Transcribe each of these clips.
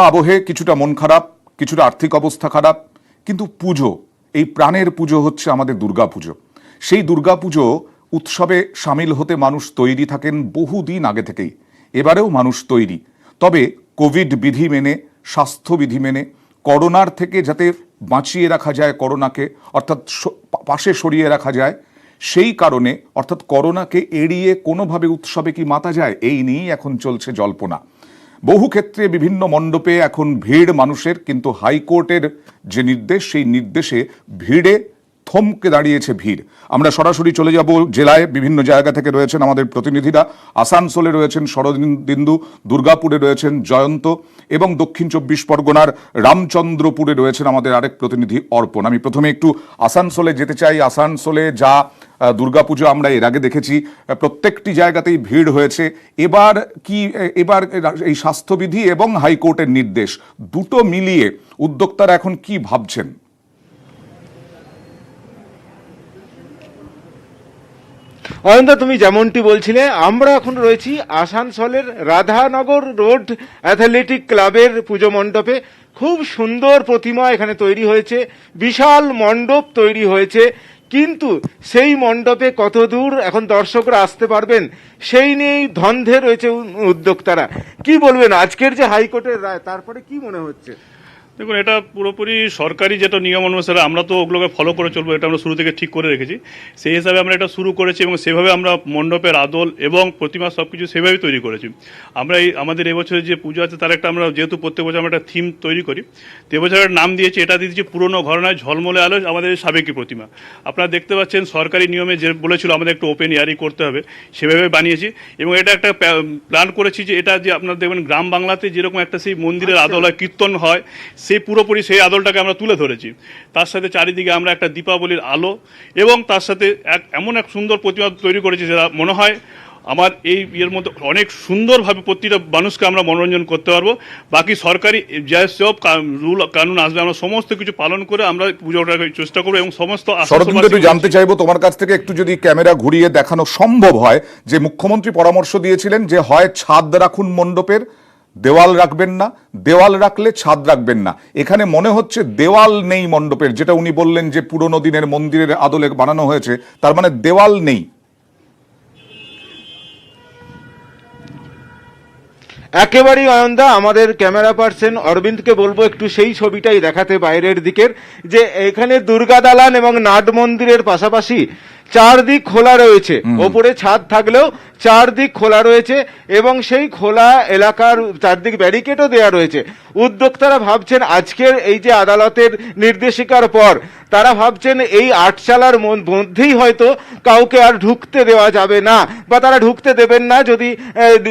আবহে কিছুটা মন খারাপ, কিছুটা আর্থিক অবস্থা খারাপ, কিন্তু পুজো, এই প্রাণের পুজো হচ্ছে আমাদের দুর্গাপুজো। সেই দুর্গাপুজো উৎসবে সামিল হতে মানুষ তৈরি থাকেন বহুদিন আগে থেকেই। এবারেও মানুষ তৈরি, তবে কোভিড বিধি মেনে, স্বাস্থ্যবিধি মেনে, করোনার থেকে যাতে বাঁচিয়ে রাখা যায় করোনাকে, অর্থাৎ পাশে সরিয়ে রাখা যায়, সেই কারণে অর্থাৎ করোনাকে এড়িয়ে কোনোভাবে উৎসবে কি মাতা যায়, এই নিয়েই এখন চলছে জল্পনা। বহু ক্ষেত্রে বিভিন্ন মণ্ডপে এখন ভিড় মানুষের, কিন্তু হাইকোর্টের যে নির্দেশ, সেই নির্দেশে ভিড়ে থমকে দাঁড়িয়েছে ভিড়। আমরা সরাসরি চলে যাব জেলায়, বিভিন্ন জায়গা থেকে রয়েছেন আমাদের প্রতিনিধিরা। আসানসোলে রয়েছেন শরদিন্দু, দুর্গাপুরে রয়েছেন জয়ন্ত এবং দক্ষিণ 24 পরগনার রামচন্দ্রপুরে রয়েছেন আমাদের আরেক প্রতিনিধি অর্পণ। আমি প্রথমে একটু আসানসোলে যেতে চাই। আসানসোলে যা দুর্গাপুজো আমরা এর আগে দেখেছি, প্রত্যেকটি জায়গাতেই ভিড় হয়েছে। এবার এই স্বাস্থ্যবিধি এবং হাইকোর্টের নির্দেশ দুটো মিলিয়ে উদ্যোক্তারা এখন কি ভাবছেন? অয়ন্ত, তুমি যেমনটি বলছিলে, আমরা এখন রয়েছি আসানসোলের রাধানগর রোড অ্যাথলেটিক ক্লাবের পুজো মণ্ডপে। খুব সুন্দর প্রতিমা এখানে তৈরি হয়েছে, বিশাল মণ্ডপ তৈরি হয়েছে, কিন্তু সেই মণ্ডপে কত দূর এখন দর্শকরা আসতে পারবেন সেই নিয়েই দ্বন্দ্বে রয়েছে উদ্যোক্তারা। কি বলবেন আজকের যে হাইকোর্টের রায়, তারপরে কি মনে হচ্ছে? দেখুন, এটা পুরোপুরি সরকারি যেটা নিয়ম অনুসারে আমরা তো ওগুলোকে ফলো করে চলবো, এটা আমরা শুরু থেকে ঠিক করে রেখেছি। সেই হিসাবে আমরা এটা শুরু করেছি এবং সেভাবে আমরা মণ্ডপের আদল এবং প্রতিমা সব কিছু সেভাবেই তৈরি করেছি। আমরা আমাদের এবছরে যে পুজো আছে তার একটা, আমরা যেহেতু প্রত্যেক বছর আমরা একটা থিম তৈরি করি, তো এবছরের নাম দিয়েছি, এটা দিয়েছি পুরনো ঘরানায় ঝলমলে আলো আমাদের সাবেকি প্রতিমা। আপনারা দেখতে পাচ্ছেন সরকারি নিয়মে যে বলেছিল আমাদের একটু ওপেন এয়ারই করতে হবে, সেভাবে বানিয়েছি। এবং এটা একটা প্ল্যান করেছি যে এটা যে আপনারা দেখবেন গ্রাম বাংলাতে যেরকম একটা সেই মন্দিরের আদল হয়, কীর্তন হয়, সেই পুরোপুরি সেই আদলটাকে আমরা তুলে ধরেছি। তার সাথে চারিদিকে আমরা একটা দীপাবলির আলো এবং তার সাথে এমন এক সুন্দর প্রতিমা তৈরি করেছি যেটা মনে হয় আমার এই এর মধ্যে অনেক সুন্দরভাবে প্রতিটা মানুষকে আমরা মনোরঞ্জন করতে পারবো। বাকি সরকারি যেসব রুল কানুন আসবে আমরা সমস্ত কিছু পালন করে আমরা পুজোটাকে চেষ্টা করবো এবং সমস্ত জানতে চাইবো তোমার কাছ থেকে একটু, যদি ক্যামেরা ঘুরিয়ে দেখানো সম্ভব হয়, যে মুখ্যমন্ত্রী পরামর্শ দিয়েছিলেন যে হয় ছাদ রাখুন মণ্ডপের, দেওয়াল রাখবেন না, দেওয়াল রাখলে ছাদ রাখবেন না। এখানে মনে হচ্ছে দেওয়াল নেই মণ্ডপের, যেটা উনি বললেন যে পুরনো দিনের মন্দিরের আদলে বানানো হয়েছে, তার মানে দেওয়াল নেই। একেবারেই অয়নদা, আমাদের ক্যামেরা পার্সন অরবিন্দকে বলবো একটু সেই ছবিটাই দেখাতে বাইরের দিকের, যে এখানে দুর্গা দালান এবং নাট মন্দিরের পাশাপাশি চারদিক খোলা রয়েছে, ওপরে ছাদ থাকলেও চারদিক খোলা রয়েছে এবং সেই খোলা এলাকার চারদিক ব্যারিকেডও দেওয়া রয়েছে। উদ্যোক্তারা ভাবছেন আজকের এই যে আদালতের নির্দেশিকার পর তারা ভাবছেন এই আটচালার মধ্যেই হয়তো কাউকে আর ঢুকতে দেওয়া যাবে না, বা তারা ঢুকতে দেবেন না যদি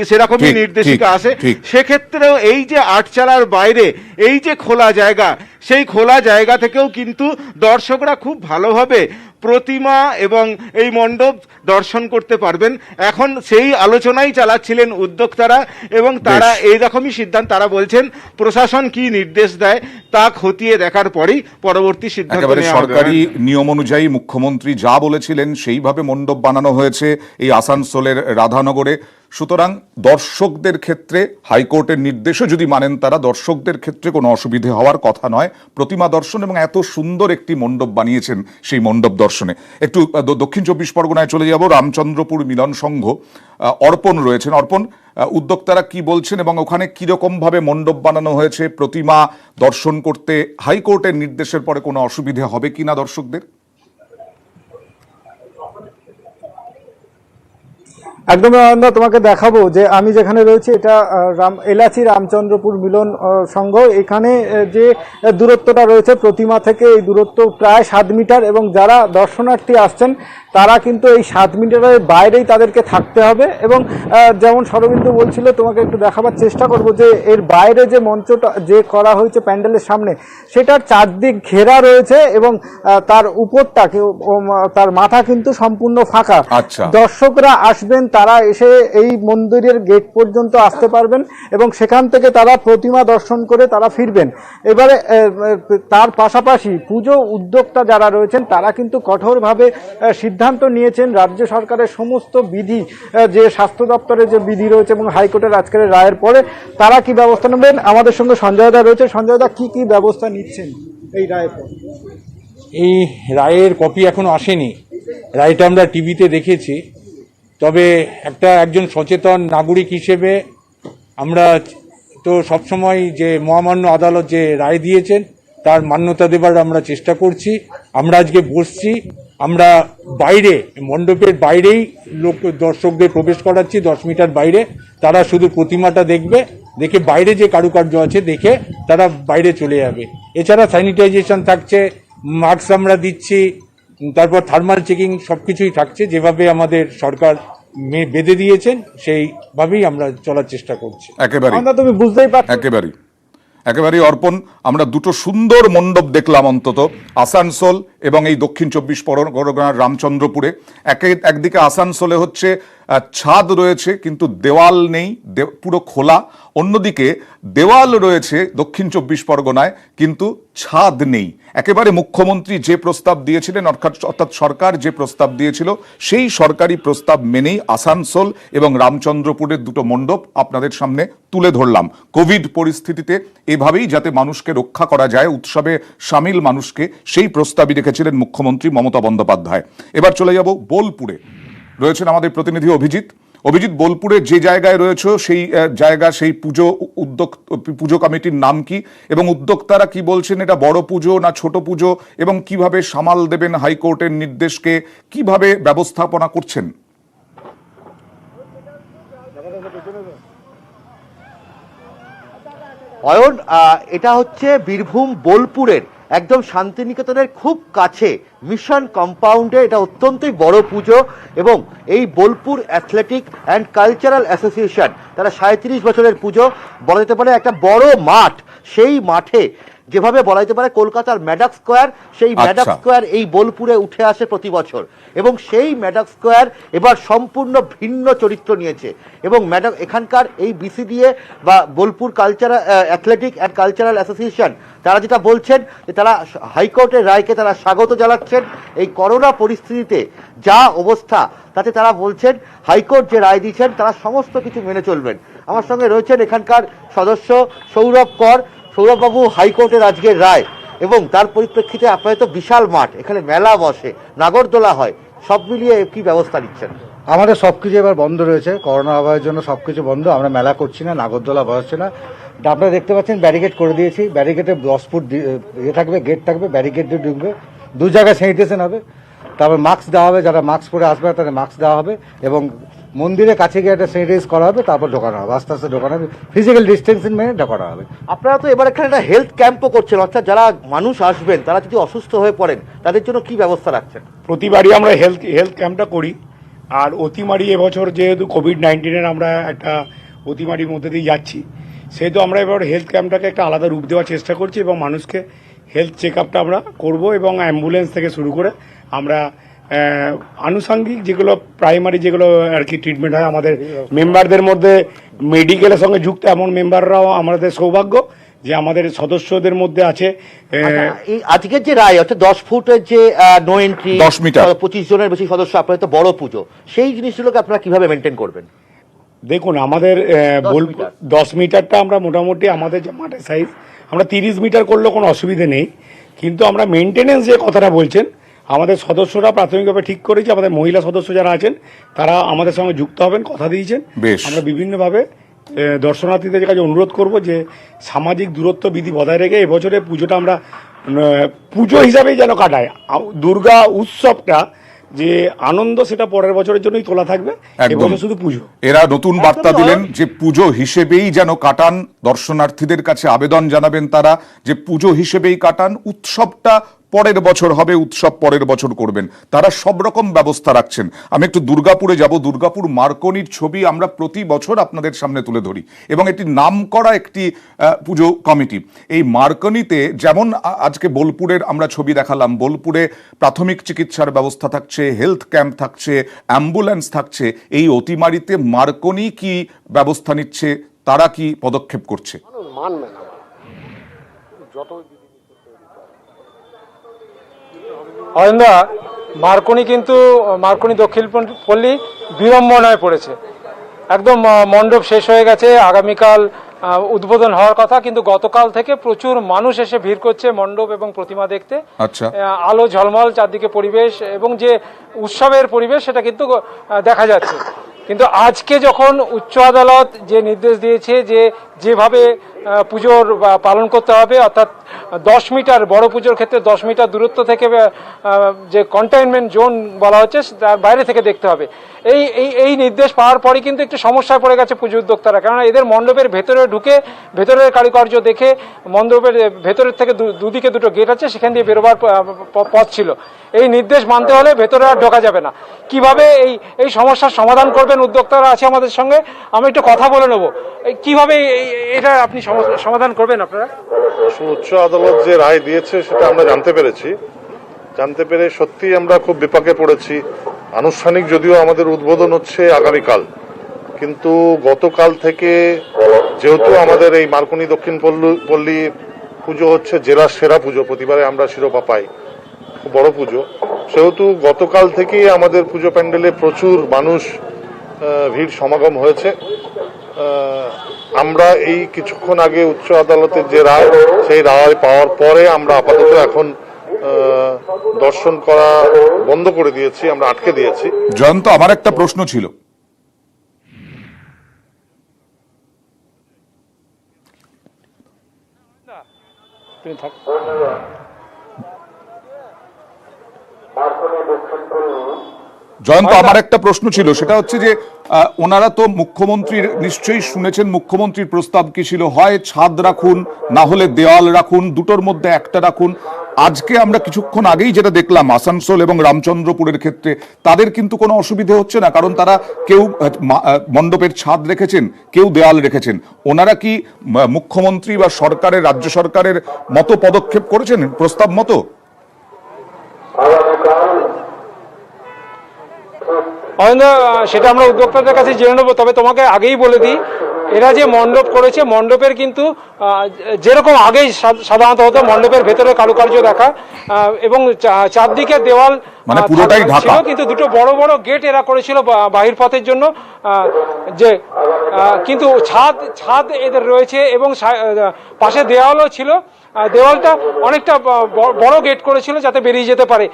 সেরকমই নির্দেশিকা আসে। সেক্ষেত্রেও এই যে আটচালার বাইরে এই যে খোলা জায়গা, সেই খোলা জায়গা থেকেও কিন্তু দর্শকরা খুব ভালোভাবে প্রতিমা এবং এই মণ্ডপ দর্শন করতে পারবেন। এখন সেই আলোচনাই চালাচ্ছিলেন উদ্যোক্তারা এবং তারা এইরকমই সিদ্ধান্ত, তারা বলছেন প্রশাসন কি নির্দেশ দেয় তা খতিয়ে দেখার পরেই পরবর্তী সিদ্ধান্ত নেওয়া হবে। সরকারি নিয়ম অনুযায়ী মুখ্যমন্ত্রী যা বলেছিলেন সেইভাবে মণ্ডপ বানানো হয়েছে এই আসানসোলের রাধানগরে। সুতরাং দর্শকদের ক্ষেত্রে হাইকোর্টের নির্দেশও যদি মানেন তারা, দর্শকদের ক্ষেত্রে কোনো অসুবিধে হওয়ার কথা নয় প্রতিমা দর্শন, এবং এত সুন্দর একটি মণ্ডপ বানিয়েছেন সেই মণ্ডপ দর্শনে। একটু দক্ষিণ 24 পরগনায় চলে যাব, রামচন্দ্রপুর মিলন সংঘ, অর্পণ রয়েছেন। অর্পণ, উদ্যোক্তারা কি বলছেন এবং ওখানে কিরকম ভাবে মণ্ডপ বানানো হয়েছে, প্রতিমা দর্শন করতে হাইকোর্টের নির্দেশের পরে কোনো অসুবিধে হবে কিনা দর্শকদের? একদম তোমাকে দেখাবো যে আমি যেখানে রয়েছি, এটা এলাচি রামচন্দ্রপুর মিলন সংঘ। এখানে যে দূরত্বটা রয়েছে প্রতিমা থেকে, এই দূরত্ব প্রায় 7 মিটার, এবং যারা দর্শনার্থী আসছেন তারা কিন্তু এই 7 মিটারের বাইরেই তাদেরকে থাকতে হবে। এবং যেমন শরবিন্দু বলছিল, তোমাকে একটু দেখাবার চেষ্টা করব যে এর বাইরে যে মঞ্চটা যে করা হয়েছে প্যান্ডেলের সামনে, সেটার চারদিক ঘেরা রয়েছে এবং তার উপরটা, তার মাথা কিন্তু সম্পূর্ণ ফাঁকা। দর্শকরা আসবেন তারা এসে এই মন্দিরের গেট পর্যন্ত আসতে পারবেন এবং সেখান থেকে তারা প্রতিমা দর্শন করে তারা ফিরবেন। এবারে তার পাশাপাশি পুজো উদ্যোক্তা যারা রয়েছেন তারা কিন্তু কঠোরভাবে সিদ্ধান্ত নিয়েছেন রাজ্য সরকারের সমস্ত বিধি, যে স্বাস্থ্য দপ্তরের যে বিধি রয়েছে এবং হাইকোর্টের আজকের রায়ের পরে তারা কি ব্যবস্থা নেবেন। আমাদের সঙ্গে সঞ্জয় দা রয়েছে। সঞ্জয় দা, কি কি ব্যবস্থা নিচ্ছেন এই রায়ের পর? এই রায়ের কপি এখনো আসেনি, রায়টা আমরা টিভিতে দেখেছি। তবে একজন সচেতন নাগরিক হিসেবে আমরা তো সবসময় যে মহামান্য আদালত যে রায় দিয়েছেন তার মান্যতা দেবার আমরা চেষ্টা করছি। আমরা আজকে বসছি, আমরা বাইরে মণ্ডপের বাইরেই দর্শকদের প্রবেশ করাচ্ছি 10 মিটার বাইরে। তারা শুধু প্রতিমাটা দেখবে, দেখে বাইরে যে কারুকার্য আছে দেখে তারা বাইরে চলে যাবে। এছাড়া স্যানিটাইজেশন থাকছে, মাস্ক আমরা দিচ্ছি, তারপর থার্মাল চেকিং সবকিছুই থাকছে। যেভাবে আমাদের সরকার বেঁধে দিয়েছেন সেইভাবেই আমরা চলার চেষ্টা করছি। তুমি বুঝতেই পারছো। একেবারেই অর্পণ, আমরা দুটো সুন্দর মণ্ডপ দেখলাম অন্তত আসানসোল এবং এই দক্ষিণ 24 পরগনার রামচন্দ্রপুরে। একদিকে আসানসোলে হচ্ছে ছাদ রয়েছে কিন্তু দেওয়াল নেই, পুরো খোলা। অন্যদিকে দেওয়াল রয়েছে দক্ষিণ 24 পরগনায় কিন্তু ছাদ নেই। একেবারে মুখ্যমন্ত্রী যে প্রস্তাব দিয়েছিলেন, অর্থাৎ সরকার যে প্রস্তাব দিয়েছিল সেই সরকারি প্রস্তাব মেনেই আসানসোল এবং রামচন্দ্রপুরের দুটো মণ্ডপ আপনাদের সামনে তুলে ধরলাম। কোভিড পরিস্থিতিতে এভাবেই যাতে মানুষকে রক্ষা করা যায়, উৎসবে সামিল মানুষকে, সেই প্রস্তাবই রেখেছিলেন মুখ্যমন্ত্রী মমতা বন্দ্যোপাধ্যায়। এবার চলে যাব বোলপুরে। রয়েছেন আমাদের প্রতিনিধি অভিজিৎ। বোলপুরে যে জায়গায় রয়েছে সেই জায়গা, সেই পুজো কমিটির নাম কি এবং উদ্যোক্তারা কি বলছেন, এটা বড় পুজো না ছোট পুজো, এবং কিভাবে সামাল দেবেন হাইকোর্টের নির্দেশকে, কিভাবে ব্যবস্থাপনা করছেন? অয়ন, এটা হচ্ছে বীরভূম বোলপুরের একদম শান্তিনিকেতনের খুব কাছে মিশন কম্পাউন্ডে। এটা অত্যন্তই বড় পুজো এবং এই Bolpur athletic and cultural association, তারা 37 বছরের পুজো, বলা যেতে পারে একটা বড় মাঠ। সেই মাঠে যেভাবে বলা যেতে পারে কলকাতার ম্যাডক স্কোয়ার, সেই ম্যাডক স্কোয়ার এই বোলপুরে উঠে আসে প্রতি বছর এবং সেই ম্যাডক স্কোয়ার এবার সম্পূর্ণ ভিন্ন চরিত্র নিয়েছে এবং এখানকার এই বিসিডিএ বা Bolpur cultural athletic and cultural association তারা যেটা বলছেন যে তারা হাইকোর্টের রায়কে তারা স্বাগত জানাচ্ছেন। এই করোনা পরিস্থিতিতে যা অবস্থা তাতে তারা বলছেন হাইকোর্ট যে রায় দিয়েছেন তারা সমস্ত কিছু মেনে চলবেন। আমার সঙ্গে রয়েছেন এখানকার সদস্য সৌরভ কর। সৌরভবাবু, হাইকোর্টের আজকের রায় এবং তার পরিপ্রেক্ষিতে আপনাদের তো বিশাল মাঠ, এখানে মেলা বসে, নাগরদোলা হয়, সব মিলিয়ে কি ব্যবস্থা নিচ্ছেন? আমাদের সবকিছু এবার বন্ধ রয়েছে, করোনা আবহাওয়ার জন্য সবকিছু বন্ধ। আমরা মেলা করছি না, নাগরদোলা বসাচ্ছি না। আপনারা দেখতে পাচ্ছেন ব্যারিকেড করে দিয়েছি, ব্যারিকেডে 10 ফুট থাকবে, গেট থাকবে, ব্যারিকেড দিয়ে ঢুকবে, 2 জায়গায় স্যানিটেশন হবে, তারপর মাস্ক দেওয়া হবে, যারা মাস্ক পরে আসবে তাদের মাস্ক দেওয়া হবে এবং মন্দিরের কাছে গিয়ে একটা স্যানিটাইজ করা হবে, তারপর ঢোকানো হবে, আস্তে আস্তে ঢোকানো হবে, ফিজিক্যাল ডিস্টেন্সিং মেনে ঢোকানো হবে। আপনারা তো এবার এখানে একটা হেলথ ক্যাম্পও করছেন, অর্থাৎ যারা মানুষ আসবেন তারা যদি অসুস্থ হয়ে পড়েন তাদের জন্য কি ব্যবস্থা রাখছেন? প্রতিবারই আমরা হেলথ ক্যাম্পটা করি। আর অতিমারি এবছর যেহেতু কোভিড-19 আমরা একটা অতিমারির মধ্যে দিয়ে যাচ্ছি, সেহেতু আমরা এবার হেলথ ক্যাম্পটাকে একটা আলাদা রূপ দেওয়ার চেষ্টা করছি এবং মানুষকে হেলথ চেক আপটা আমরা করবো এবং অ্যাম্বুলেন্স থেকে শুরু করে আমরা আনুষঙ্গিক যেগুলো প্রাইমারি যেগুলো আর কি ট্রিটমেন্ট হয় আমাদের মেম্বারদের মধ্যে মেডিকেলের সঙ্গে যুক্ত এমন মেম্বাররাও আমাদের সৌভাগ্য যে আমাদের সদস্যদের মধ্যে আছে। এই আজকের যে রায় অর্থাৎ 10 ফুটের যে নো এন্ট্রি, 10 মিটার, 25 জনের বেশি সদস্য, আপনাদের তো বড় পুজো, সেই জিনিসগুলোকে আপনারা কিভাবে মেনটেন করবেন? দেখুন, আমাদের 10 মিটারটা আমরা মোটামুটি আমাদের যে মাঠের সাইজ, আমরা 30 মিটার করলেও কোনো অসুবিধে নেই, কিন্তু আমরা মেনটেনেন্স যে কথাটা বলছেন আমাদের সদস্যরা প্রাথমিকভাবে ঠিক করেছি। আমাদের মহিলা সদস্য যারা আছেন তারা আমাদের সঙ্গে যুক্ত হবেন, কথা দিয়েছেন। আমরা বিভিন্নভাবে দর্শনার্থীদের কাছে অনুরোধ করব যে সামাজিক দূরত্ব বিধি বজায় রেখে এবছরে পুজোটা আমরা পুজো হিসাবেই যেন কাটায়। দুর্গা উৎসবটা যে আনন্দ সেটা পরের বছরের জন্যই তোলা থাকবে, এবছর শুধু পুজো। এরা নতুন বার্তা দিলেন যে পুজো হিসেবেই যেন কাটান। দর্শনার্থীদের কাছে আবেদন জানাবেন তারা যে পুজো হিসেবেই কাটান, উৎসবটা পরের বছর হবে উৎসব, পরের বছর করবেন, তারা সব রকম ব্যবস্থা রাখছেন। আমি একটু দুর্গাপুরে যাব। দুর্গাপুর মার্কনির ছবি আমরা প্রতি বছর আপনাদের সামনে তুলে ধরি এবং এটি নামকরা একটি পুজো কমিটি। এই মার্কনিতে যেমন আজকে বোলপুরের আমরা ছবি দেখালাম, বোলপুরে প্রাথমিক চিকিৎসার ব্যবস্থা থাকছে, হেলথ ক্যাম্প থাকছে, অ্যাম্বুলেন্স থাকছে। এই অতিমারিতে মার্কনি কি ব্যবস্থা নিচ্ছে, তারা কি পদক্ষেপ করছে? অরিন্দা, মার্কনি দক্ষিণ পল্লী বিড়ম্বনায় পড়েছে। একদম মণ্ডপ শেষ হয়ে গেছে, আগামীকাল উদ্বোধন হওয়ার কথা, কিন্তু গতকাল থেকে প্রচুর মানুষ এসে ভিড় করছে মণ্ডপ এবং প্রতিমা দেখতে। আচ্ছা, আলো ঝলমল চারদিকে পরিবেশ এবং যে উৎসবের পরিবেশ সেটা কিন্তু দেখা যাচ্ছে। কিন্তু আজকে যখন উচ্চ আদালত যে নির্দেশ দিয়েছে যে যেভাবে পুজোর পালন করতে হবে, অর্থাৎ 10 মিটার, বড় পুজোর ক্ষেত্রে 10 মিটার দূরত্ব থেকে যে কন্টেইনমেন্ট জোন বলা হচ্ছে তার বাইরে থেকে দেখতে হবে, এই নির্দেশ পাওয়ার পরই কিন্তু একটু সমস্যায় পড়ে গেছে পুজো উদ্যোক্তারা। কেননা এদের মণ্ডপের ভেতরে ঢুকে ভেতরের কারুকার্য দেখে, মণ্ডপের ভেতরের থেকে দুদিকে দুটো গেট আছে, সেখান দিয়ে বেরোবার পথ ছিল। এই নির্দেশ মানতে হলে ভেতরে আর ঢোকা যাবে না। কিভাবে এই সমস্যার সমাধান করবেন উদ্যোক্তারা আছে আমাদের সঙ্গে, আমি একটু কথা বলে নেব। কিভাবে এটা আপনি সমাধান করবেন আপনারা? উচ্চ আদালত যে রায় দিয়েছে সেটা আমরা জানতে পেরে সত্যি আমরা খুব বিপাকে পড়েছি। আনুষ্ঠানিক যদিও আমাদের উদ্বোধন হচ্ছে আগামীকাল, কিন্তু গতকাল থেকে যেহেতু আমাদের এই মার্কনি দক্ষিণ পল্লী পুজো হচ্ছে জেলার সেরা পুজো, প্রতিবারে আমরা শিরোপা পাই, খুব বড় পুজো, সেহেতু গতকাল থেকেই আমাদের পুজো প্যান্ডেলে প্রচুর মানুষ ভিড় সমাগম হয়েছে। আমরা এই কিছুক্ষণ আগে উচ্চ আদালতের যে রায়, সেই রায় পাওয়ার পরে আমরা আপাতত এখন দর্শন করা বন্ধ করে দিয়েছি, আমরা আটকে দিয়েছি। জয়ন্ত, আমার একটা প্রশ্ন ছিল। জয়ন্ত, আমার একটা প্রশ্ন ছিল, সেটা হচ্ছে যে ওনারা তো মুখ্যমন্ত্রীর, নিশ্চয়ই শুনেছেন মুখ্যমন্ত্রীর প্রস্তাব কি ছিল, হয় ছাদ রাখুন না হলে দেওয়াল রাখুন, দুটোর মধ্যে একটা রাখুন। আজকে আমরা কিছুক্ষণ আগেই যেটা দেখলাম আসানসোল এবং রামচন্দ্রপুরের ক্ষেত্রে, তাদের কিন্তু কোনো অসুবিধে হচ্ছে না, কারণ তারা কেউ মণ্ডপের ছাদ রেখেছেন, কেউ দেওয়াল রেখেছেন। ওনারা কি মুখ্যমন্ত্রী বা সরকারের, রাজ্য সরকারের মতো পদক্ষেপ করেছেন প্রস্তাব মতো? সেটা আমরা উদ্যোক্তাদের কাছে জেনে নেবো। তবে তোমাকে আগেই বলে দিই, এরা যে মণ্ডপ করেছে, মণ্ডপের কিন্তু যেরকম আগেই সাধারণত হতো, মণ্ডপের ভেতরে কারুকার্য দেখা এবং চারদিকে দেওয়াল মানে পুরোটাই ঢাকা, কিন্তু দুটো বড় বড় গেট এরা করেছিল বাহির পথের জন্য, যে কিন্তু ছাদ এদের রয়েছে এবং পাশে দেওয়ালও ছিল। দেওয়ালটা অনেকটা বড় গেট করেছিল যাতে বেরিয়ে যেতে পারে,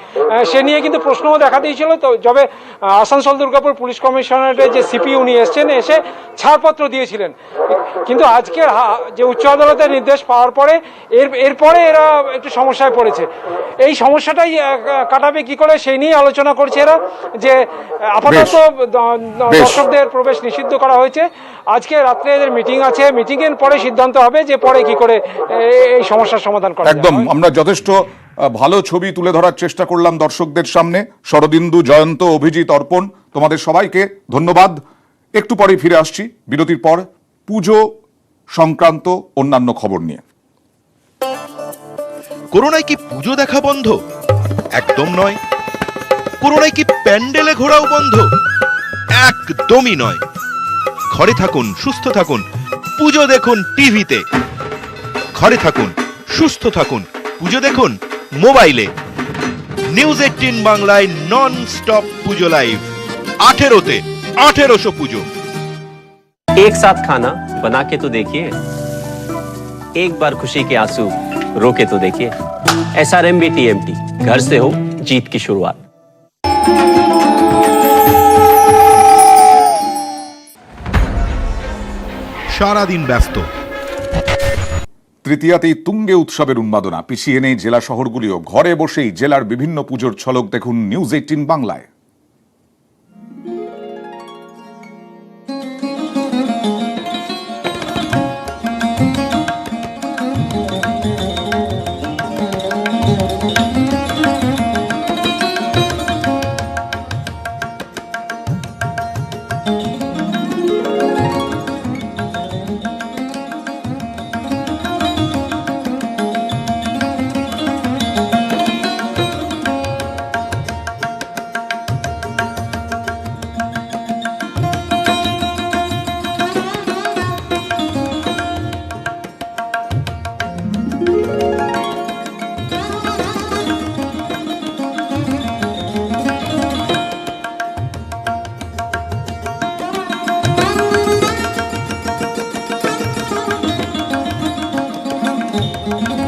সে নিয়ে কিন্তু প্রশ্নও দেখা দিয়েছিল। তো যবে আসানসোল দুর্গাপুর পুলিশ কমিশনারের যে সিপি উনি এসে ছাড়পত্র দিয়েছিলেন, কিন্তু আজকের যে উচ্চ আদালতের নির্দেশ পাওয়ার পরে এরপরে এরা একটু সমস্যায় পড়েছে। এই সমস্যাটাই কাটাবে কি করে সেই নিয়ে আলোচনা করছে এরা, যে আপাতত দর্শকদের প্রবেশ নিষিদ্ধ করা হয়েছে। আজকে রাত্রে এদের মিটিং আছে, মিটিং এর পরে সিদ্ধান্ত হবে যে পরে কি করে এই সমস্যার সমাধান করা। একদম, আমরা যথেষ্ট ভালো ছবি তুলে ধরার চেষ্টা করলাম দর্শকদের সামনে। শরদিন্দু, জয়ন্ত, অভিজিৎ, অর্পণ, তোমাদের সবাইকে ধন্যবাদ। একটু পরে ফিরে আসছি বিরতির পর পুজো সংক্রান্ত অন্যান্য খবর নিয়ে। করোনায় কি পুজো দেখা বন্ধ? একদম নয়। করোনায় কি প্যান্ডেলে ঘোরাও বন্ধ? একদমই নয়। ঘরে থাকুন, সুস্থ থাকুন, পুজো দেখুন টিভিতে। ঘরে থাকুন, সুস্থ থাকুন, পুজো দেখুন মোবাইলে। নিউজ 18 বাংলায় নন স্টপ পুজো লাইভ। 18তে 1800 পুজো। एक साथ खाना बना के तो देखिए, एक बार खुशी के आंसू रोके तो देखिए। SRMB TMT, घर से हो जीत की शुरुआत। সারাদিন ব্যস্ত। তৃতীয়াতেই তুঙ্গে উৎসবের উন্মাদনা, পিছিয়ে নেই জেলা শহরগুলিও। ঘরে বসেই জেলার বিভিন্ন পুজোর ঝলক দেখুন নিউজ 18 বাংলায়। দেখুন